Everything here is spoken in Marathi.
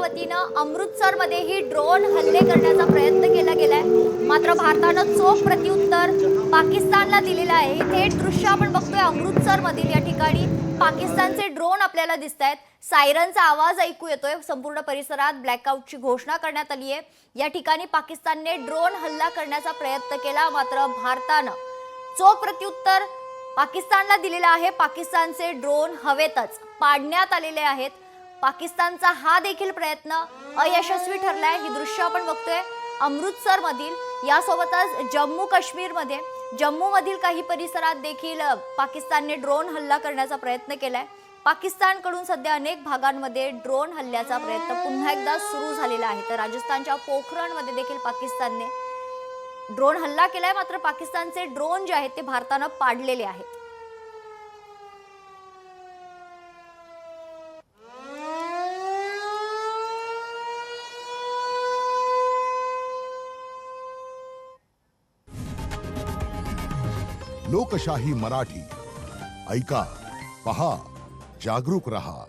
वतीनं अमृतसरमध्येही ड्रोन हल्ले करण्याचा प्रयत्न केला गेलाय, मात्र भारतानं चोख प्रत्युत्तर पाकिस्तानला दिलेलं आहे। हे थेट दृश्य आपण बघतोय अमृतसरमधील। या ठिकाणी पाकिस्तानचे ड्रोन आपल्याला दिसतायत, सायरनचा आवाज ऐकू येतोय, संपूर्ण परिसरात ब्लॅकआउटची घोषणा करण्यात आली आहे। या ठिकाणी पाकिस्तानने ड्रोन हल्ला करण्याचा प्रयत्न केला, मात्र भारतानं चोख प्रत्युत्तर पाकिस्तानला दिलेला आहे। पाकिस्तानचे ड्रोन हवेतच पाडण्यात आलेले आहेत। पाकिस्तानचा हा देखील प्रयत्न अयशस्वी ठरलाय। ही दृश्य आपण बघतोय अमृतसर मधील। यासोबतच जम्मू काश्मीर मध्ये जम्मू मधील काही परिसरात देखील पाकिस्तानने ड्रोन हल्ला करण्याचा प्रयत्न केलाय। पाकिस्तानकडून सध्या अनेक भागांमध्ये ड्रोन हल्ल्याचा प्रयत्न पुन्हा एकदा सुरू झालेला आहे। तर राजस्थानच्या पोखरण मध्ये देखील पाकिस्तानने ड्रोन हल्ला केलाय, मात्र पाकिस्तानचे ड्रोन जे आहेत ते भारतानं पाडलेले आहेत। लोकशाही मराठी ऐका, पहा, जागरूक रहा।